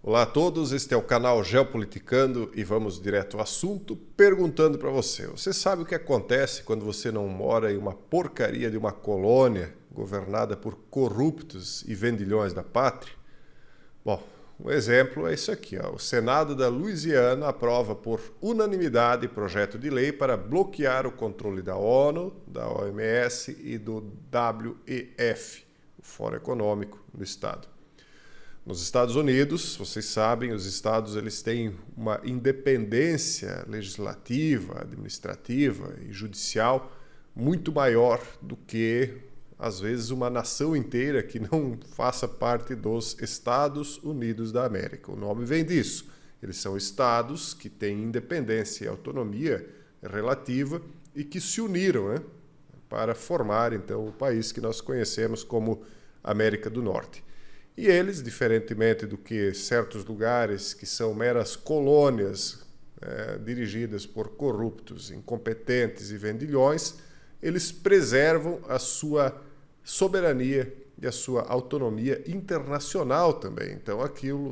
Olá a todos, este é o canal Geopoliticando e vamos direto ao assunto perguntando para você. Você sabe o que acontece quando você não mora em uma porcaria de uma colônia governada por corruptos e vendilhões da pátria? Bom, um exemplo é isso aqui. O Senado da Louisiana aprova por unanimidade projeto de lei para bloquear o controle da ONU, da OMS e do WEF, o Fórum Econômico do Estado. Nos Estados Unidos, vocês sabem, os estados eles têm uma independência legislativa, administrativa e judicial muito maior do que, às vezes, uma nação inteira que não faça parte dos Estados Unidos da América. O nome vem disso. Eles são estados que têm independência e autonomia relativa e que se uniram, né, para formar, então, o país que nós conhecemos como América do Norte. E eles, diferentemente do que certos lugares que são meras colônias dirigidas por corruptos, incompetentes e vendilhões, eles preservam a sua soberania e a sua autonomia internacional também. Então,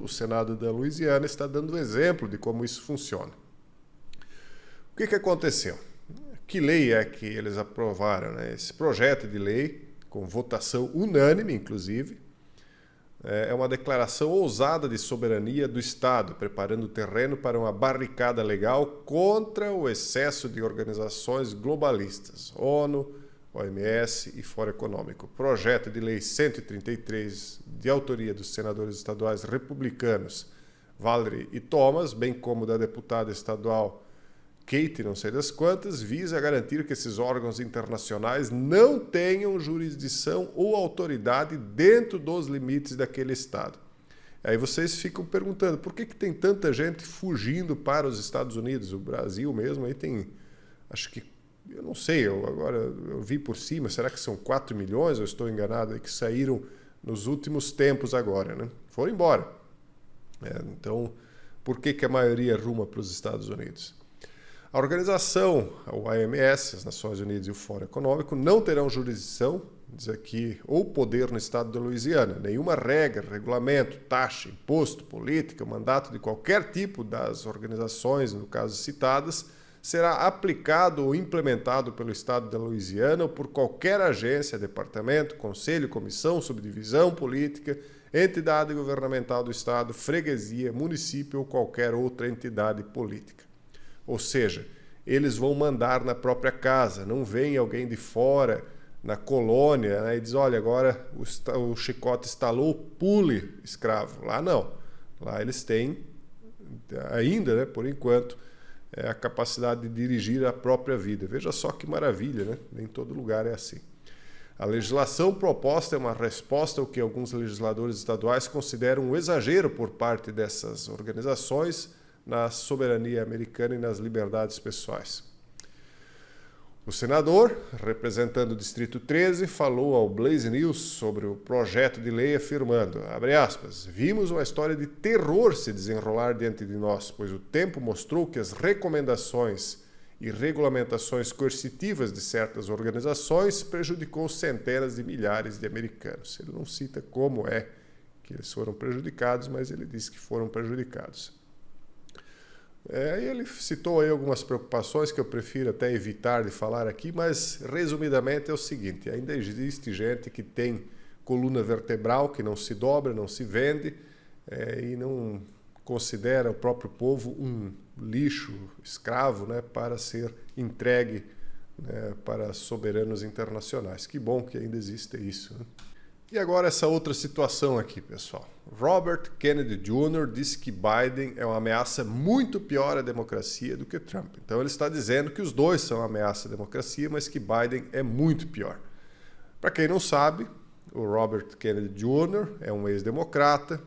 o Senado da Louisiana está dando exemplo de como isso funciona. O que aconteceu? Que lei é que eles aprovaram, né? Esse projeto de lei, com votação unânime, inclusive, é uma declaração ousada de soberania do Estado, preparando o terreno para uma barricada legal contra o excesso de organizações globalistas, ONU, OMS e Fórum Econômico. Projeto de Lei 133, de autoria dos senadores estaduais republicanos Valerie e Thomas, bem como da deputada estadual Kate, não sei das quantas, visa garantir que esses órgãos internacionais não tenham jurisdição ou autoridade dentro dos limites daquele Estado. Aí vocês ficam perguntando, por que tem tanta gente fugindo para os Estados Unidos? O Brasil mesmo aí tem, acho que, eu não sei, eu vi por cima, será que são 4 milhões, eu estou enganado, aí, que saíram nos últimos tempos agora, né? Foram embora. Então, por que a maioria ruma para os Estados Unidos? A organização, a OMS, as Nações Unidas e o Fórum Econômico não terão jurisdição, diz aqui, ou poder no estado da Louisiana. Nenhuma regra, regulamento, taxa, imposto, política, mandato de qualquer tipo das organizações, no caso citadas, será aplicado ou implementado pelo estado da Louisiana ou por qualquer agência, departamento, conselho, comissão, subdivisão política, entidade governamental do estado, freguesia, município ou qualquer outra entidade política. Ou seja, eles vão mandar na própria casa, não vem alguém de fora, na colônia, né, e diz, olha, agora o chicote estalou, pule, escravo. Lá não. Lá eles têm, ainda, né, por enquanto, a capacidade de dirigir a própria vida. Veja só que maravilha, né? Nem todo lugar é assim. A legislação proposta é uma resposta ao que alguns legisladores estaduais consideram um exagero por parte dessas organizações na soberania americana e nas liberdades pessoais. O senador, representando o Distrito 13, falou ao Blaze News sobre o projeto de lei afirmando, abre aspas, vimos uma história de terror se desenrolar diante de nós, pois o tempo mostrou que as recomendações e regulamentações coercitivas de certas organizações prejudicou centenas de milhares de americanos. Ele não cita como é que eles foram prejudicados, mas ele diz que foram prejudicados. Ele citou aí algumas preocupações que eu prefiro até evitar de falar aqui, mas resumidamente é o seguinte, ainda existe gente que tem coluna vertebral, que não se dobra, não se vende e não considera o próprio povo um lixo, escravo, né, para ser entregue, né, para soberanos internacionais. Que bom que ainda existe isso, né? E agora essa outra situação aqui, pessoal. Robert Kennedy Jr. disse que Biden é uma ameaça muito pior à democracia do que Trump. Então ele está dizendo que os dois são uma ameaça à democracia, mas que Biden é muito pior. Para quem não sabe, o Robert Kennedy Jr. é um ex-democrata,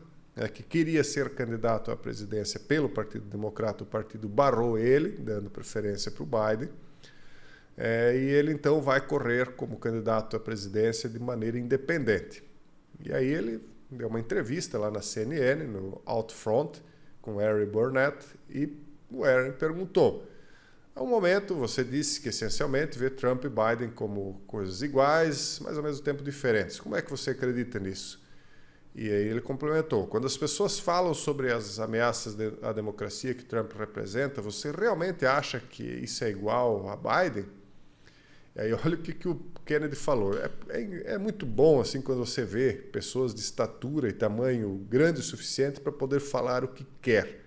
que queria ser candidato à presidência pelo Partido Democrata. O partido barrou ele, dando preferência para o Biden. E ele então vai correr como candidato à presidência de maneira independente. E aí ele deu uma entrevista lá na CNN, no Outfront, com Harry Burnett, e o Harry perguntou, ao momento você disse que essencialmente vê Trump e Biden como coisas iguais, mas ao mesmo tempo diferentes. Como é que você acredita nisso? E aí ele complementou: quando as pessoas falam sobre as ameaças à democracia que Trump representa, você realmente acha que isso é igual a Biden? E aí olha o que o Kennedy falou. É muito bom assim quando você vê pessoas de estatura e tamanho grande o suficiente para poder falar o que quer.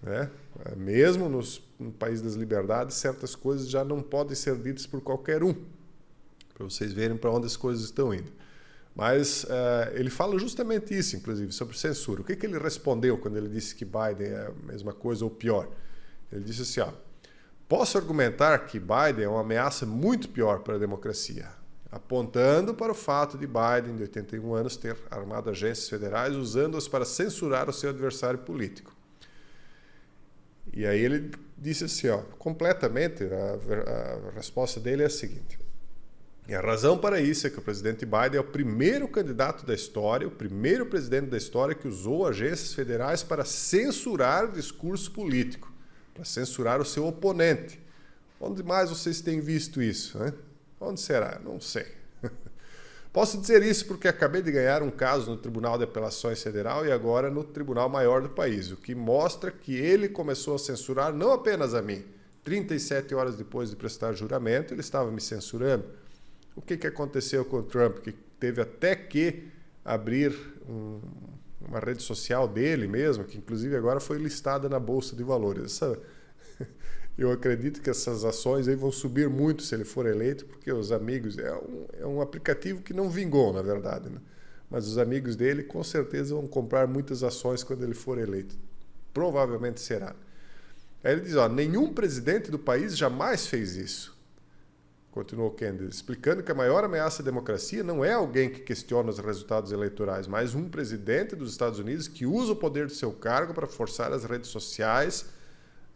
Né? Mesmo no país das liberdades, certas coisas já não podem ser ditas por qualquer um, para vocês verem para onde as coisas estão indo. Mas ele fala justamente isso, inclusive, sobre censura. O que ele respondeu quando ele disse que Biden é a mesma coisa ou pior? Ele disse assim, ó: posso argumentar que Biden é uma ameaça muito pior para a democracia, apontando para o fato de Biden, de 81 anos, ter armado agências federais usando-as para censurar o seu adversário político. E aí ele disse assim, ó, completamente, a resposta dele é a seguinte: e a razão para isso é que o presidente Biden é o primeiro candidato da história, o primeiro presidente da história que usou agências federais para censurar o discurso político, para censurar o seu oponente. Onde mais vocês têm visto isso? Né? Onde será? Não sei. Posso dizer isso porque acabei de ganhar um caso no Tribunal de Apelações Federal e agora no Tribunal Maior do país, o que mostra que ele começou a censurar não apenas a mim. 37 horas depois de prestar juramento, ele estava me censurando. O que aconteceu com o Trump? Que teve até que abrir uma rede social dele mesmo, que inclusive agora foi listada na Bolsa de Valores. Eu acredito que essas ações aí vão subir muito se ele for eleito, porque os amigos... É um aplicativo que não vingou, na verdade, né? Mas os amigos dele com certeza vão comprar muitas ações quando ele for eleito. Provavelmente será. Aí ele diz, ó, nenhum presidente do país jamais fez isso. Continuou Kennedy, explicando que a maior ameaça à democracia não é alguém que questiona os resultados eleitorais, mas um presidente dos Estados Unidos que usa o poder do seu cargo para forçar as redes sociais,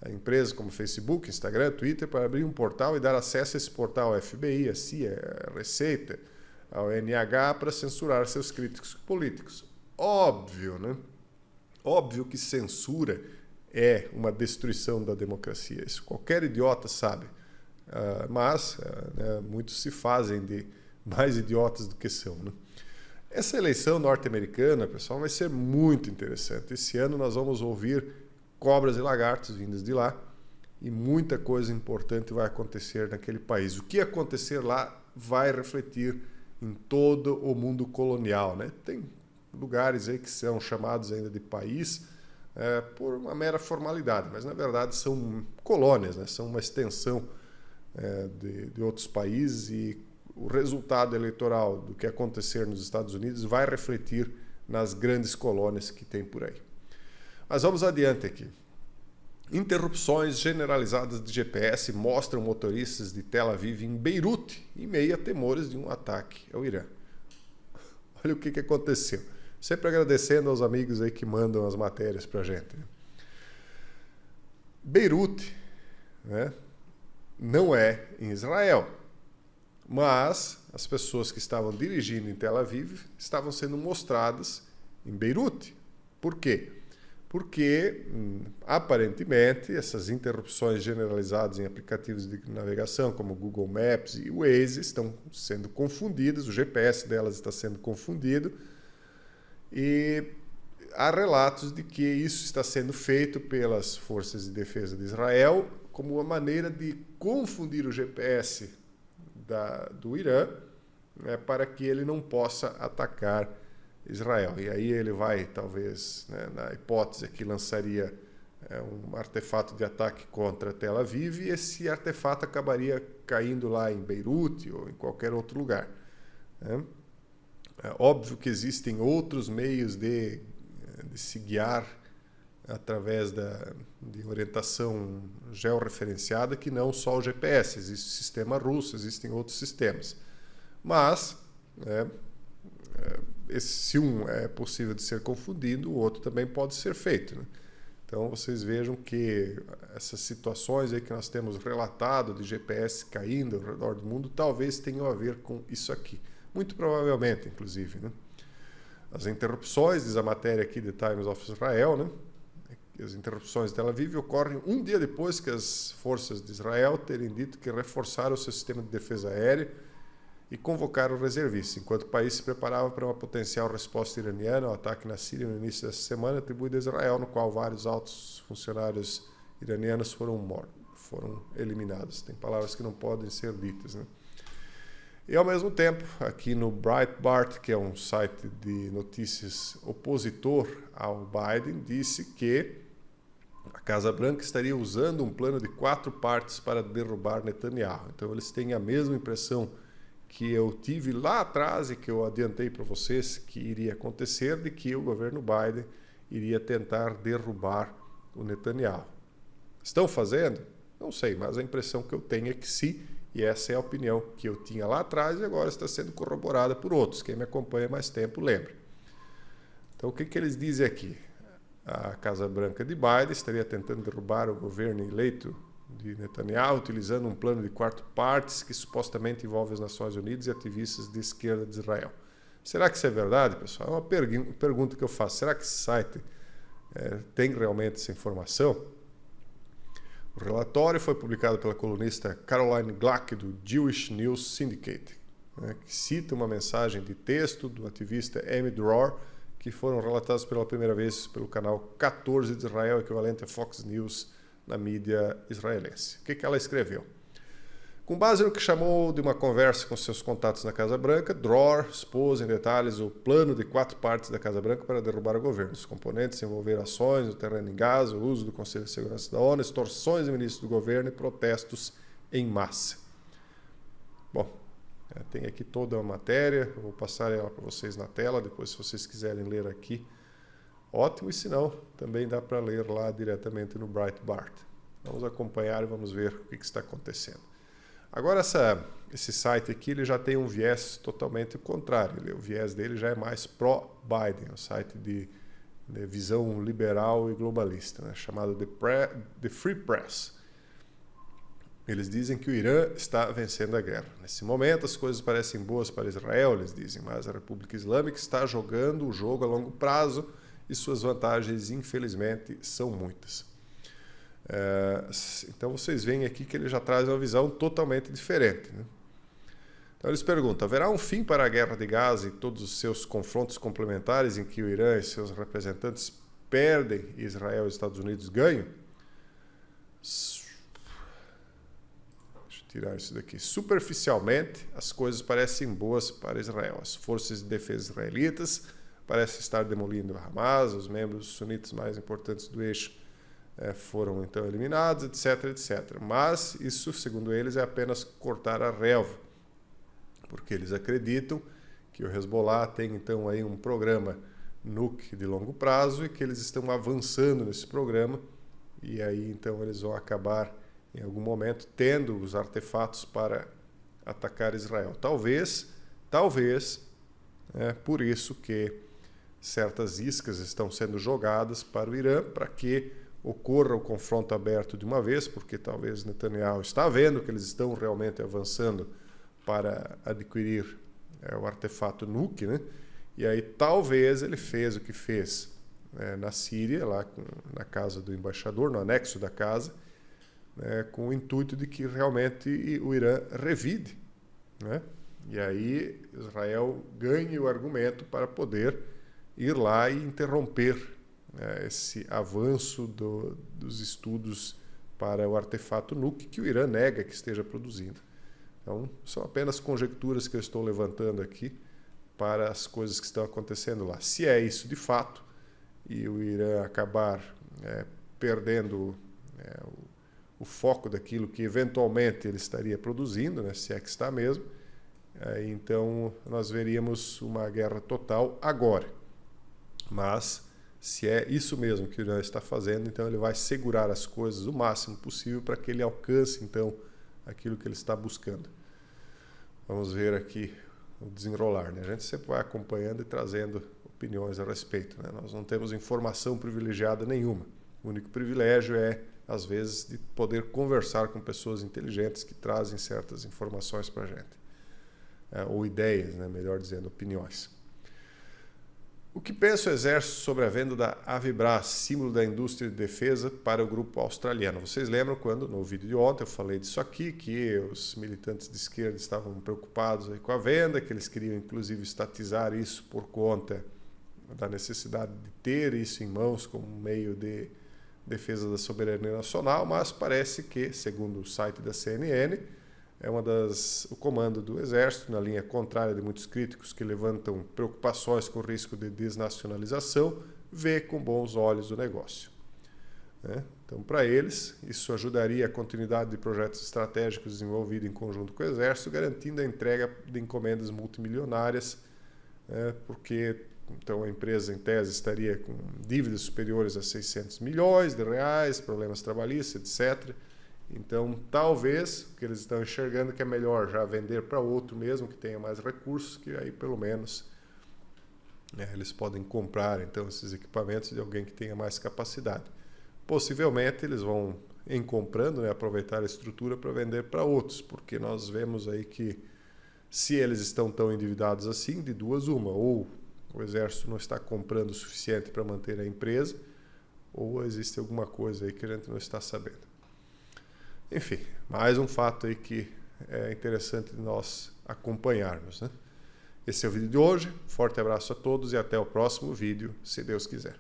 a empresas como Facebook, Instagram, Twitter, para abrir um portal e dar acesso a esse portal ao FBI, a CIA, a Receita, ao NH, para censurar seus críticos políticos. Óbvio, né? Óbvio que censura é uma destruição da democracia. Isso qualquer idiota sabe. Mas muitos se fazem de mais idiotas do que são. Né? Essa eleição norte-americana, pessoal, vai ser muito interessante. Esse ano nós vamos ouvir cobras e lagartos vindos de lá e muita coisa importante vai acontecer naquele país. O que acontecer lá vai refletir em todo o mundo colonial. Né? Tem lugares aí que são chamados ainda de país por uma mera formalidade, mas na verdade são colônias, né? São uma extensão de outros países e o resultado eleitoral do que acontecer nos Estados Unidos vai refletir nas grandes colônias que tem por aí. Mas vamos adiante aqui. Interrupções generalizadas de GPS mostram motoristas de Tel Aviv em Beirute em meio a temores de um ataque ao Irã. Olha o que aconteceu. Sempre agradecendo aos amigos aí que mandam as matérias para a gente. Beirute, né? Não é em Israel, mas as pessoas que estavam dirigindo em Tel Aviv estavam sendo mostradas em Beirute. Por quê? Porque, aparentemente, essas interrupções generalizadas em aplicativos de navegação, como Google Maps e Waze, estão sendo confundidas, o GPS delas está sendo confundido, e há relatos de que isso está sendo feito pelas forças de defesa de Israel como uma maneira de confundir o GPS do Irã, né, para que ele não possa atacar Israel. E aí ele vai, talvez, né, na hipótese que lançaria um artefato de ataque contra Tel Aviv, e esse artefato acabaria caindo lá em Beirute ou em qualquer outro lugar. Né? É óbvio que existem outros meios de se guiar através de orientação georreferenciada que não só o GPS. Existe o sistema russo, existem outros sistemas. Mas, se um é possível de ser confundido, o outro também pode ser feito. Né? Então, vocês vejam que essas situações aí que nós temos relatado de GPS caindo ao redor do mundo, talvez tenham a ver com isso aqui. Muito provavelmente, inclusive. Né? As interrupções, diz a matéria aqui de Times of Israel, né? As interrupções de Tel Aviv ocorrem um dia depois que as forças de Israel terem dito que reforçaram o seu sistema de defesa aérea e convocaram reservistas, enquanto o país se preparava para uma potencial resposta iraniana ao ataque na Síria no início dessa semana, atribuído a Israel, no qual vários altos funcionários iranianos foram eliminados. Tem palavras que não podem ser ditas, né? E, ao mesmo tempo, aqui no Breitbart, que é um site de notícias opositor ao Biden, disse que a Casa Branca estaria usando um plano de 4 partes para derrubar Netanyahu. Então, eles têm a mesma impressão que eu tive lá atrás e que eu adiantei para vocês que iria acontecer, de que o governo Biden iria tentar derrubar o Netanyahu. Estão fazendo? Não sei, mas a impressão que eu tenho é que sim. E essa é a opinião que eu tinha lá atrás e agora está sendo corroborada por outros. Quem me acompanha há mais tempo lembra. Então, o que eles dizem aqui? A Casa Branca de Biden estaria tentando derrubar o governo eleito de Netanyahu, utilizando um plano de 4 partes que supostamente envolve as Nações Unidas e ativistas de esquerda de Israel. Será que isso é verdade, pessoal? É uma pergunta que eu faço. Será que esse site tem realmente essa informação? O relatório foi publicado pela colunista Caroline Glack, do Jewish News Syndicate, que cita uma mensagem de texto do ativista Amy Dror, que foram relatados pela primeira vez pelo canal 14 de Israel, equivalente a Fox News na mídia israelense. O que ela escreveu? Com base no que chamou de uma conversa com seus contatos na Casa Branca, Dror expôs em detalhes o plano de 4 partes da Casa Branca para derrubar o governo. Os componentes envolveram ações no terreno em Gaza, o uso do Conselho de Segurança da ONU, extorsões de ministros do governo e protestos em massa. Bom, tem aqui toda a matéria, eu vou passar ela para vocês na tela, depois se vocês quiserem ler aqui, ótimo, e se não, também dá para ler lá diretamente no Breitbart. Vamos acompanhar e vamos ver o que está acontecendo. Agora, esse site aqui ele já tem um viés totalmente contrário. O viés dele já é mais pró-Biden, um site de visão liberal e globalista, né, chamado The Free Press. Eles dizem que o Irã está vencendo a guerra. Nesse momento, as coisas parecem boas para Israel, eles dizem, mas a República Islâmica está jogando o jogo a longo prazo e suas vantagens, infelizmente, são muitas. Então vocês veem aqui que ele já traz uma visão totalmente diferente, né? Então eles perguntam, haverá um fim para a guerra de Gaza e todos os seus confrontos complementares em que o Irã e seus representantes perdem e Israel e os Estados Unidos ganham? Deixa eu tirar isso daqui. Superficialmente, as coisas parecem boas para Israel. As forças de defesa israelitas parecem estar demolindo Hamas, os membros sunitas mais importantes do eixo foram então eliminados, etc, etc. Mas isso, segundo eles, é apenas cortar a relva, porque eles acreditam que o Hezbollah tem então aí um programa nuke de longo prazo e que eles estão avançando nesse programa e aí então eles vão acabar em algum momento tendo os artefatos para atacar Israel. Talvez, por isso que certas iscas estão sendo jogadas para o Irã, para que ocorra o confronto aberto de uma vez, porque talvez Netanyahu está vendo que eles estão realmente avançando para adquirir o artefato nuke, né? E aí talvez ele fez o que fez na Síria, lá na casa do embaixador, no anexo da casa, com o intuito de que realmente o Irã revide, né? E aí Israel ganhe o argumento para poder ir lá e interromper esse avanço dos estudos para o artefato nuke que o Irã nega que esteja produzindo. Então, são apenas conjecturas que eu estou levantando aqui para as coisas que estão acontecendo lá. Se é isso de fato, e o Irã acabar perdendo o foco daquilo que eventualmente ele estaria produzindo, né, se é que está mesmo, então nós veríamos uma guerra total agora. Mas, se é isso mesmo que o Irã está fazendo, então ele vai segurar as coisas o máximo possível para que ele alcance, então, aquilo que ele está buscando. Vamos ver aqui o desenrolar, né? A gente sempre vai acompanhando e trazendo opiniões a respeito, né? Nós não temos informação privilegiada nenhuma. O único privilégio é, às vezes, de poder conversar com pessoas inteligentes que trazem certas informações para a gente. Ou ideias, né? Melhor dizendo, opiniões. O que pensa o Exército sobre a venda da Avibras, símbolo da indústria de defesa, para o grupo australiano? Vocês lembram quando, no vídeo de ontem, eu falei disso aqui, que os militantes de esquerda estavam preocupados aí com a venda, que eles queriam inclusive estatizar isso por conta da necessidade de ter isso em mãos como um meio de defesa da soberania nacional, mas parece que, segundo o site da CNN, o comando do Exército, na linha contrária de muitos críticos que levantam preocupações com o risco de desnacionalização, vê com bons olhos o negócio. Então, para eles, isso ajudaria a continuidade de projetos estratégicos desenvolvidos em conjunto com o Exército, garantindo a entrega de encomendas multimilionárias, porque então a empresa, em tese, estaria com dívidas superiores a 600 milhões de reais, problemas trabalhistas, etc. Então, talvez, o que eles estão enxergando que é melhor já vender para outro mesmo, que tenha mais recursos, que aí pelo menos eles podem comprar então esses equipamentos de alguém que tenha mais capacidade. Possivelmente eles vão, em comprando, aproveitar a estrutura para vender para outros, porque nós vemos aí que se eles estão tão endividados assim, de duas uma, ou o Exército não está comprando o suficiente para manter a empresa, ou existe alguma coisa aí que a gente não está sabendo. Enfim, mais um fato aí que é interessante de nós acompanharmos, Esse é o vídeo de hoje. Forte abraço a todos e até o próximo vídeo, se Deus quiser.